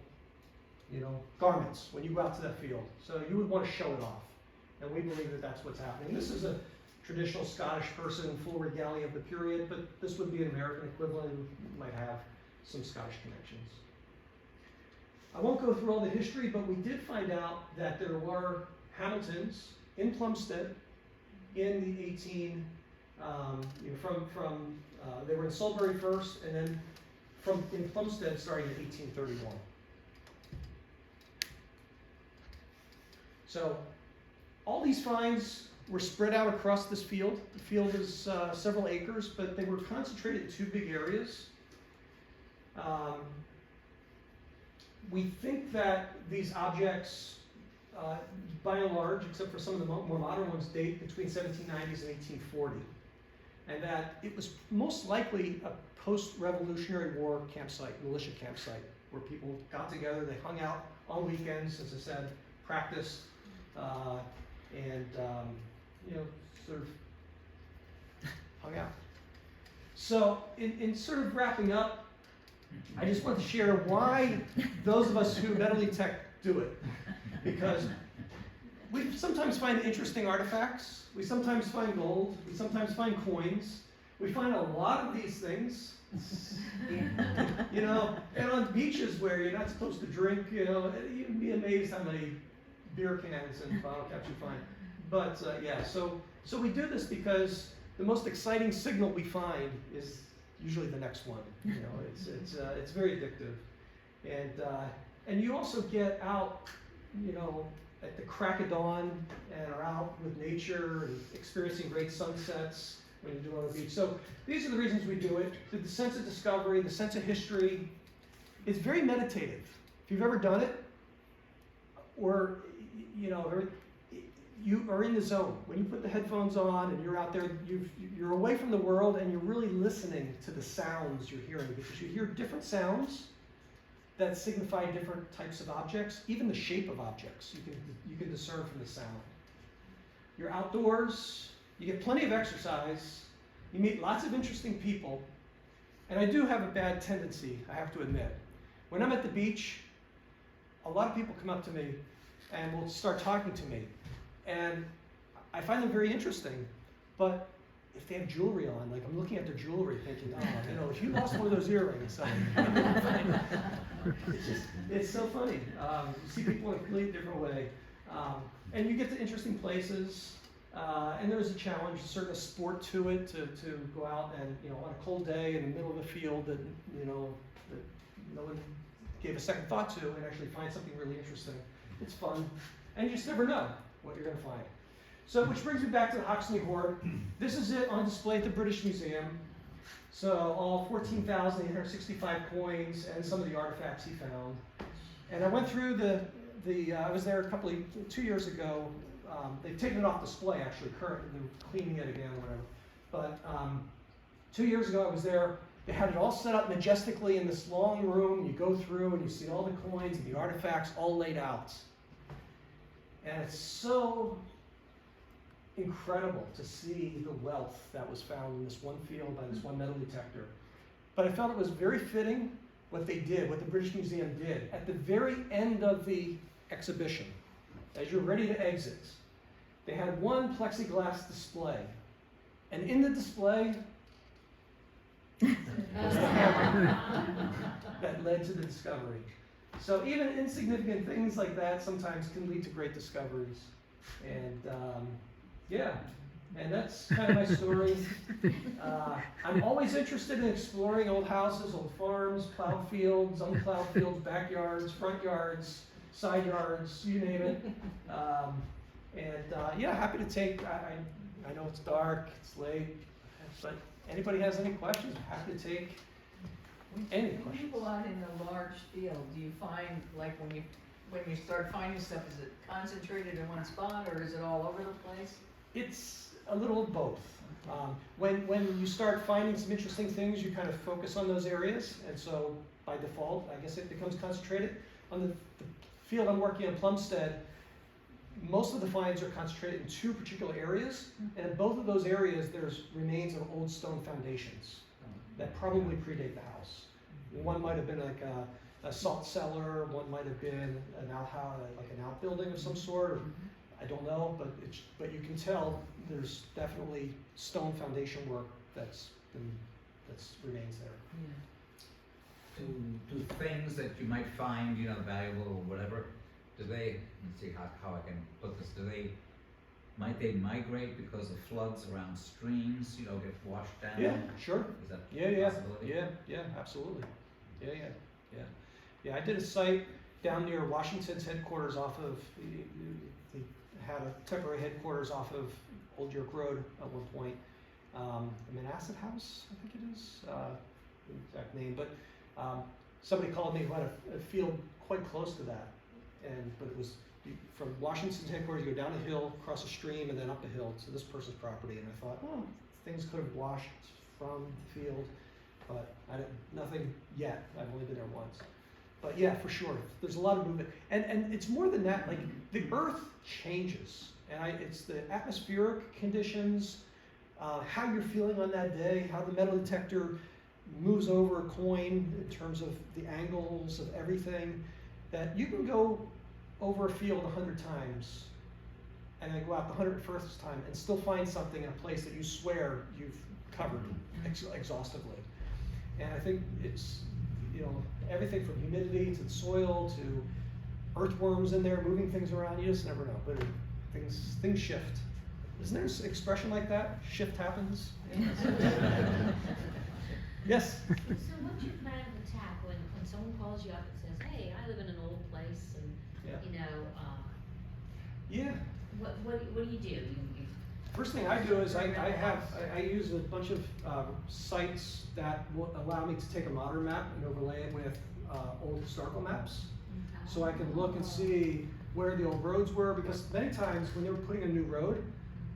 you know, garments when you go out to that field. So you would want to show it off. And we believe that that's what's happening. This is a traditional Scottish person in full regalia of the period, but this would be an American equivalent who might have some Scottish connections. I won't go through all the history, but we did find out that there were Hamiltons in Plumstead in the they were in Salisbury first, and then in Plumstead starting in 1831. So all these finds were spread out across this field. The field is several acres, but they were concentrated in two big areas. We think that these objects, by and large, except for some of the more modern ones, date between 1790s and 1840. And that it was most likely a post-Revolutionary War campsite, militia campsite, where people got together, they hung out on weekends, as I said, practiced, and you know, sort of hung out. So in sort of wrapping up, I just want to share why those of us who metally tech do it. Because we sometimes find interesting artifacts, we sometimes find gold, we sometimes find coins, we find a lot of these things, you know, and on beaches where you're not supposed to drink, you know, you'd be amazed how many beer cans and bottle caps you find. But yeah, so we do this because the most exciting signal we find is usually the next one. You know, it's very addictive, and you also get out, you know, at the crack of dawn and are out with nature and experiencing great sunsets when you do it on the beach. So these are the reasons we do it. The sense of discovery, the sense of history. It's very meditative. If you've ever done it, or you know, you are in the zone. When you put the headphones on and you're out there, you're away from the world and you're really listening to the sounds you're hearing, because you hear different sounds that signify different types of objects, even the shape of objects you can discern from the sound. You're outdoors, you get plenty of exercise, you meet lots of interesting people, and I do have a bad tendency, I have to admit. When I'm at the beach, a lot of people come up to me and will start talking to me, and I find them very interesting, but if they have jewelry on, like I'm looking at their jewelry thinking, oh, you know, if you lost one of those earrings, it's so funny. You see people in a completely different way. And you get to interesting places, and there's a challenge, a certain sport to it, to go out and, you know, on a cold day in the middle of a field that, you know, that no one gave a second thought to, and actually find something really interesting. It's fun, and you just never know what you're going to find. So, which brings me back to the Hoxley hoard. This is it on display at the British Museum. So, all 14,865 coins and some of the artifacts he found. And I went through I was there 2 years ago. They've taken it off display, actually, currently. They're cleaning it again or whatever. But 2 years ago, I was there. They had it all set up majestically in this long room. You go through and you see all the coins and the artifacts all laid out. And it's so incredible to see the wealth that was found in this one field by this one metal detector. But I felt it was very fitting what they did, what the British Museum did. At the very end of the exhibition, as you're ready to exit, they had one plexiglass display. And in the display was the hammer that led to the discovery. So even insignificant things like that sometimes can lead to great discoveries. And yeah, and that's kind of my story. I'm always interested in exploring old houses, old farms, plowed fields, unplowed fields, backyards, front yards, side yards, you name it. And yeah, happy to take. I know it's dark, it's late, but anybody has any questions? Happy to take any When you questions. go out in a large field, do you find, like, when you start finding stuff, is it concentrated in one spot, or is it all over the place? It's a little of both. When you start finding some interesting things, you kind of focus on those areas, and so by default, I guess it becomes concentrated. On the field I'm working on, Plumstead, most of the finds are concentrated in two particular areas, and in both of those areas, there's remains of old stone foundations that probably predate the house. One might have been like a salt cellar, one might have been an outbuilding of some sort, or I don't know, but you can tell there's definitely stone foundation work that's remains there. Yeah. To things that you might find, valuable or whatever, let's see how I can put this, might they migrate because of floods around streams, get washed down? Yeah, sure. Is that Yeah, a possibility? yeah, absolutely. Yeah, I did a site down near Washington's headquarters off of, they had a temporary headquarters off of Old York Road at one point. Manasset House, I think it is, the exact name, but somebody called me who had a field quite close to that. But it was from Washington's headquarters, you go down a hill, cross a stream, and then up a hill to this person's property. And I thought, things could have washed from the field, but nothing yet. I've only been there once. But yeah, for sure, there's a lot of movement, and it's more than that. Like the Earth changes, and it's the atmospheric conditions, how you're feeling on that day, how the metal detector moves over a coin in terms of the angles of everything. That you can go over a field 100 times, and then go out the 101st time and still find something in a place that you swear you've covered exhaustively. And I think it's, everything from humidity to the soil to earthworms in there moving things around. You just never know, but things shift. Isn't there an expression like that? Shift happens. Yes. So what's your plan of attack when someone calls you up and says, hey, I live in an old place and, Yeah. what do you do? You First thing I do is I use a bunch of sites that will allow me to take a modern map and overlay it with old historical maps. So I can look and see where the old roads were, because many times when they were putting a new road,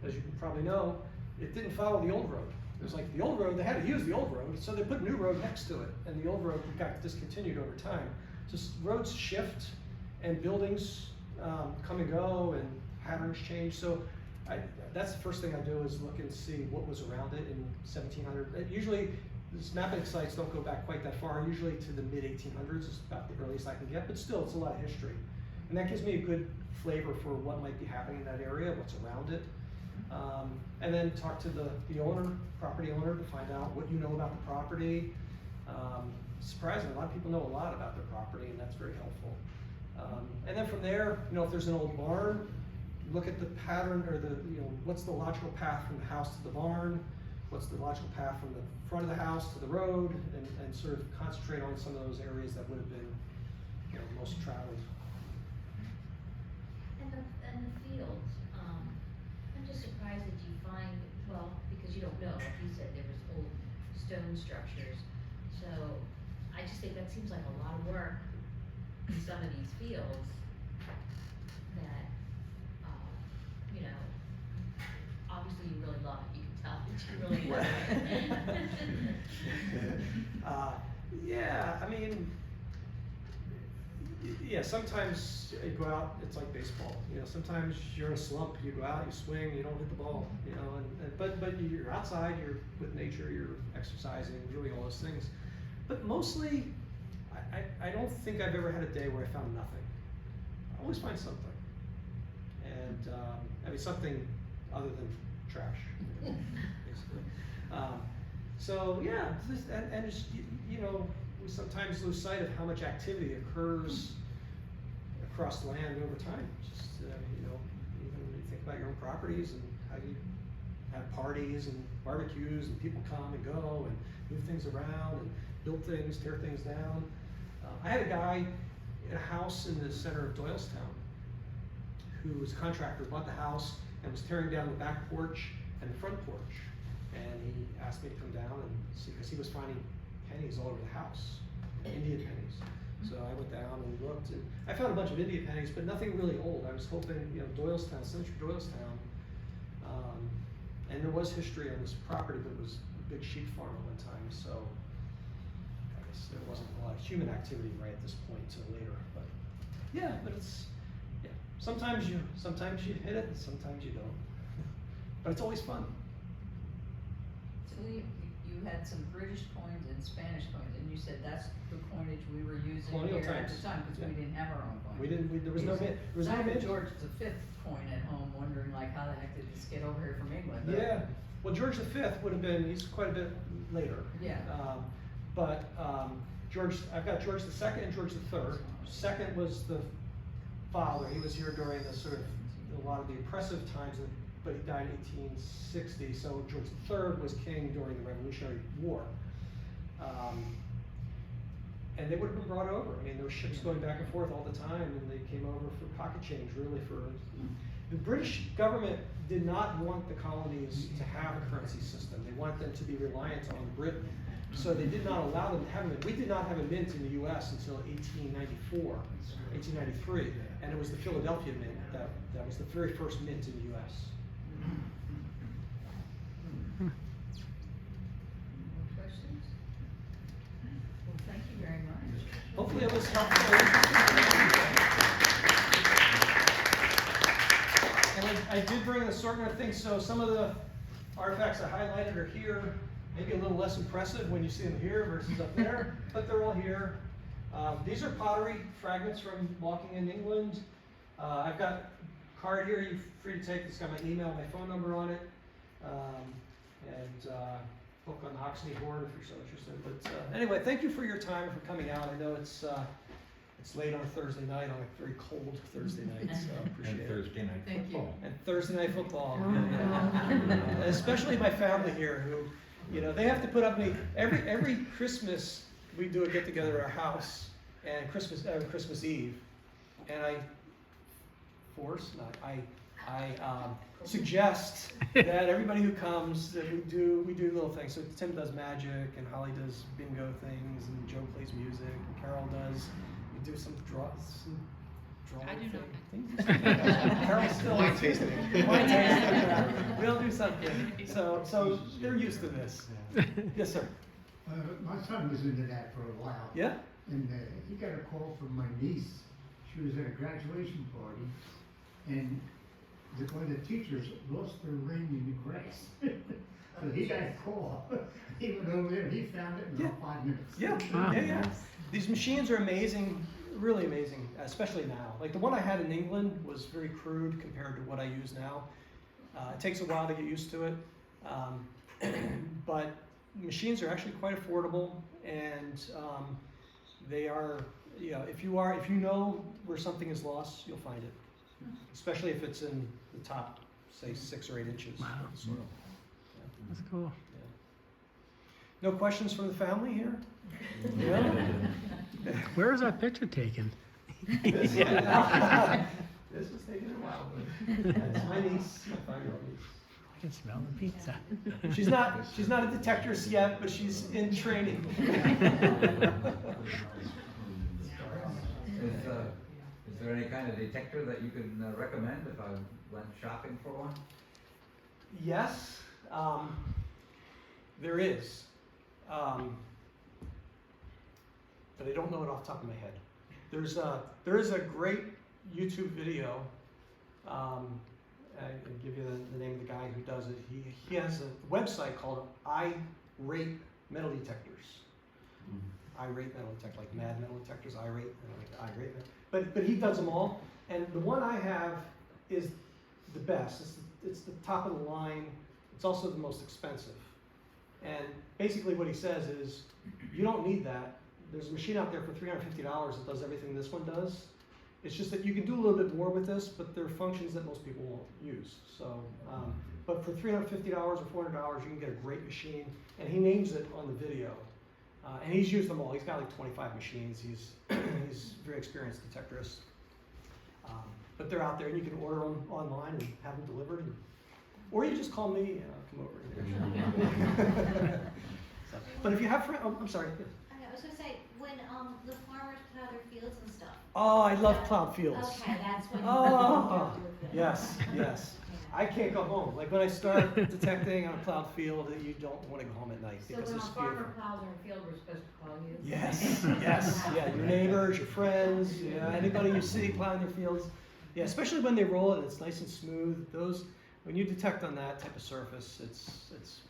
as you can probably know, it didn't follow the old road. It was like the old road, they had to use the old road, so they put a new road next to it, and the old road got discontinued over time. Just roads shift, and buildings come and go, and patterns change. So that's the first thing I do is look and see what was around it in 1700. Usually, these mapping sites don't go back quite that far. Usually to the mid-1800s is about the earliest I can get, but still, it's a lot of history. And that gives me a good flavor for what might be happening in that area, what's around it. And then talk to the property owner, to find out what you know about the property. Surprisingly, a lot of people know a lot about their property, and that's very helpful. And then from there, if there's an old barn, look at the pattern, or what's the logical path from the house to the barn, what's the logical path from the front of the house to the road, and sort of concentrate on some of those areas that would have been most traveled. And the fields, I'm just surprised that you find, because you don't know, like you said, there was old stone structures. So I just think that seems like a lot of work in some of these fields that, obviously you really love it. You can tell that you really love it. Yeah, I mean, sometimes you go out, it's like baseball. Sometimes you're in a slump, you go out, you swing, you don't hit the ball. But you're outside, you're with nature, you're exercising, doing all those things. But mostly, I don't think I've ever had a day where I found nothing. I always find something, and something other than trash, basically. So yeah, we sometimes lose sight of how much activity occurs across the land over time. Just even when you think about your own properties and how you have parties and barbecues and people come and go and move things around and build things, tear things down. I had a guy in a house in the center of Doylestown who was a contractor, bought the house and was tearing down the back porch and the front porch. And he asked me to come down and see, because he was finding pennies all over the house, Indian pennies. So I went down and looked, and I found a bunch of Indian pennies, but nothing really old. I was hoping, Doylestown, central Doylestown, and there was history on this property, but it was a big sheep farm at one time, so I guess there wasn't a lot of human activity right at this point till later. But yeah, but sometimes you hit it, and sometimes you don't. But it's always fun. So you had some British coins and Spanish coins, and you said that's the coinage we were using Colonial here at times. the time, because we didn't have our own coin. There was no mint. There was I no had mint. George V coin at home, wondering like, how the heck did this get over here from England? But- Yeah, well, George V would have been, he's quite a bit later. Yeah. I've got George II and George III. Second was the father. He was here during the sort of, a lot of the oppressive times, but he died in 1860. So George III was king during the Revolutionary War. And they would have been brought over. I mean, there were ships going back and forth all the time, and they came over for pocket change, really. The British government did not want the colonies to have a currency system. They wanted them to be reliant on Britain. So they did not allow them to have a mint. We did not have a mint in the U.S. until 1893, and it was the Philadelphia Mint that was the very first mint in the U.S. More questions? Well, thank you very much. Hopefully it was helpful. And I did bring an assortment of things, so some of the artifacts I highlighted are here. Maybe a little less impressive when you see them here versus up there, but they're all here. These are pottery fragments from walking in England. I've got a card here you're free to take. It's got my email, my phone number on it, and book on the Hoxney Horn if you're so interested. But anyway, thank you for your time and for coming out. I know it's late on a Thursday night, on a very cold Thursday night, so I appreciate And it. Thursday night Thank you. football. And Thursday night football, yeah. Especially my family here, who, they have to put up with me. Every Christmas we do a get together at our house, and Christmas Eve, and I suggest that everybody who comes, that we do little things. So Tim does magic, and Holly does bingo things, and Joe plays music, and Carol does. We do some drawing. I do not. Things. Carol's still Wine tasting. Wine tasting. We'll do something. So they're used to this. Yes, sir. My son was into that for a while. Yeah. And he got a call from my niece. She was at a graduation party, and one of the teachers lost their ring in the grass. So he got a call. He went over there, he found it in about 5 minutes. Yeah. These machines are amazing, really amazing, especially now. Like the one I had in England was very crude compared to what I use now. It takes a while to get used to it, but machines are actually quite affordable, and they are. If you know where something is lost, you'll find it. Especially if it's in the top, say 6 or 8 inches. Wow. of the soil. That's cool. No questions from the family here? Yeah. Where was that picture taken? This was taken a while, but that's my niece, my 5-year-old niece. I can smell the pizza. She's not a detectorist yet, but she's in training. Is there any kind of detector that you can recommend if I went shopping for one? Yes, there is, but I don't know it off the top of my head. There is a great YouTube video. I can give you the name of the guy who does it. He has a website called I Rate Metal Detectors. I rate metal detectors, like mad metal detectors. I rate but he does them all. And the one I have is the best. It's the top of the line. It's also the most expensive. And basically what he says is, you don't need that. There's a machine out there for $350 that does everything this one does. It's just that you can do a little bit more with this, but there are functions that most people won't use. So, but for $350 or $400, you can get a great machine. And he names it on the video. And he's used them all. He's got like 25 machines. He's very experienced detectorist. but they're out there, and you can order them online and have them delivered, or you just call me and I'll come over. So, but if you have friends, I'm sorry. I was gonna say, when, the farmers plow their fields and stuff. Oh, I love plowed fields. Okay, that's when. Oh, you do it. yes, yes. I can't go home. Like when I start detecting on a plowed field, you don't want to go home at night So because when a it's farmer beautiful. plows our field, we're supposed to call you? Yes, yes, yeah. Your neighbors, your friends, yeah, anybody you see plowing their fields. Yeah, especially when they roll it and it's nice and smooth. Those, when you detect on that type of surface, it's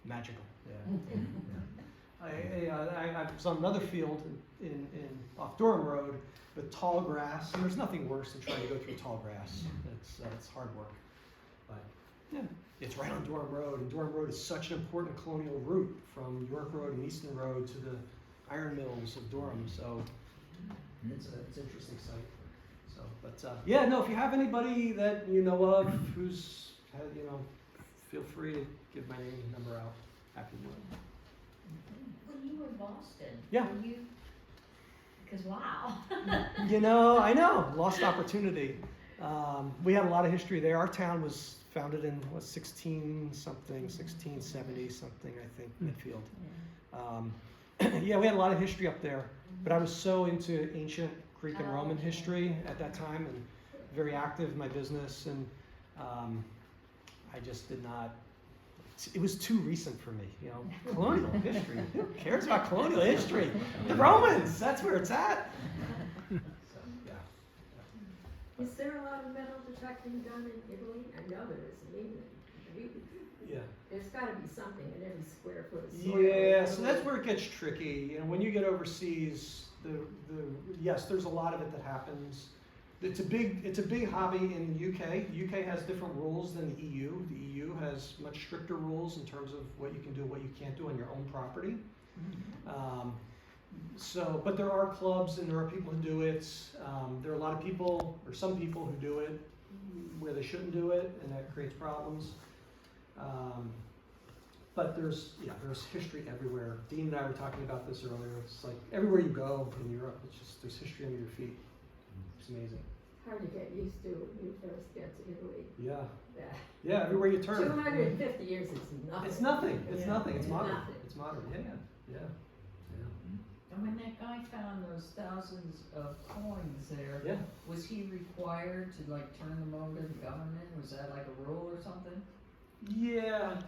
magical. Yeah. I was on another field in off Durham Road with tall grass, and there's nothing worse than trying to go through tall grass. It's hard work, but yeah, it's right on Durham Road, and Durham Road is such an important colonial route from York Road and Easton Road to the iron mills of Durham. So it's an interesting site. So, but yeah, no, if you have anybody that you know of who's feel free to give my name and number out. Happy to. When you were in Boston. Yeah. Were you, because wow. I know, lost opportunity. We had a lot of history there. Our town was founded in 1670 something, I think, Midfield. Yeah, we had a lot of history up there, but I was so into ancient Greek and Roman history at that time, and very active in my business, and I just did not. It was too recent for me, colonial history. Who cares about colonial history? The Romans, that's where it's at. So, yeah. Is there a lot of metal detecting done in Italy? I know there is in England. Yeah. There's gotta be something in every square foot of soil. Yeah, so that's where it gets tricky. When you get overseas, yes, there's a lot of it that happens. It's a big hobby in the UK. The UK has different rules than the EU. The EU has much stricter rules in terms of what you can do, what you can't do on your own property. But there are clubs and there are people who do it. There are a lot of people, or some people who do it where they shouldn't do it, and that creates problems. But there's history everywhere. Dean and I were talking about this earlier. It's like everywhere you go in Europe, there's history under your feet. It's amazing. Hard to get used to when you first get to Italy. Yeah. Yeah. Yeah, everywhere you turn. 250 years is nothing. It's nothing. It's Yeah. nothing. It's modern. Nothing. It's modern. Yeah. And when that guy found those thousands of coins there, Yeah. was he required to turn them over to the government? Was that like a rule or something? Yeah.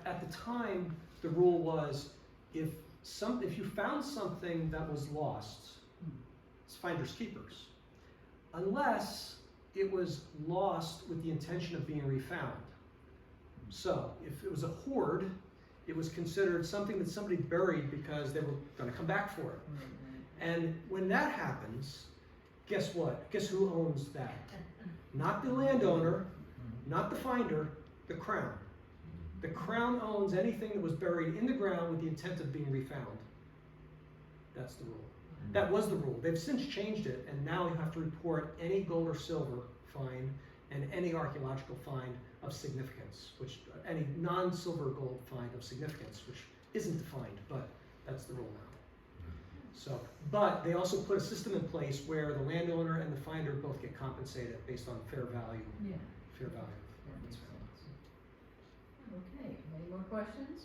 At the time, the rule was if you found something that was lost, it's finders keepers, unless it was lost with the intention of being refound. So if it was a hoard, it was considered something that somebody buried because they were going to come back for it. And when that happens, guess what? Guess who owns that? Not the landowner, not the finder, the crown. The crown owns anything that was buried in the ground with the intent of being refound. That's the rule. That was the rule. They've since changed it, and now you have to report any gold or silver find and any archaeological find of significance, which any non-silver gold find of significance, which isn't defined, but that's the rule now. So, but they also put a system in place where the landowner and the finder both get compensated based on fair value. Yeah. Fair value. Okay, any more questions?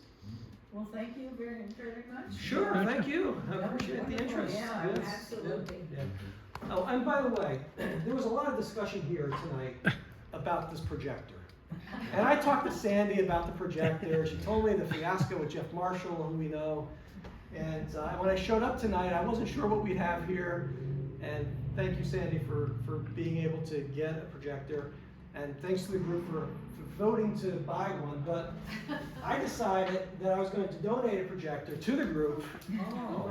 Well, thank you very, very much. Sure, thank you. I That was appreciate the wonderful. interest. Yeah, Yes, absolutely. yeah. Oh, and by the way, there was a lot of discussion here tonight about this projector. And I talked to Sandy about the projector. She told me the fiasco with Jeff Marshall, who we know. And when I showed up tonight, I wasn't sure what we'd have here. And thank you, Sandy, for being able to get a projector. And thanks to the group for voting to buy one. But I decided that I was going to donate a projector to the group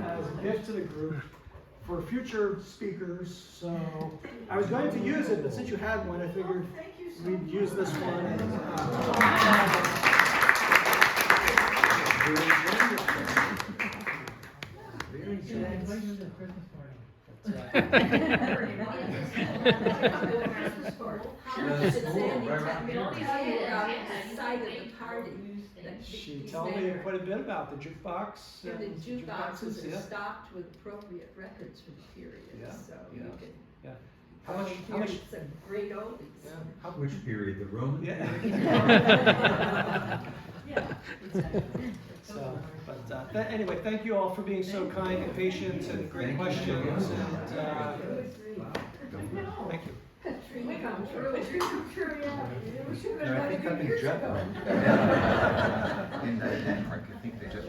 as a gift to the group for future speakers. So I was going to use it, but since you had one, I figured we'd use this one. Congratulations on Christmas party. How much did Sandy Right, tell me right. about the site of the party? She told me quite a bit about the jukebox. And the and jukeboxes yeah. are stocked with appropriate records for the period, Yeah, so yeah. you can. Yeah. How much? It's a great oldies. Which period, the Roman Yeah. period? Yeah, exactly. So, but anyway, thank you all for being so kind and patient and great Thank you. questions. And thank you. Dream come true. Dream come true, yeah. We should have No, I been think like up in years ago. Jutland. In Denmark, I think they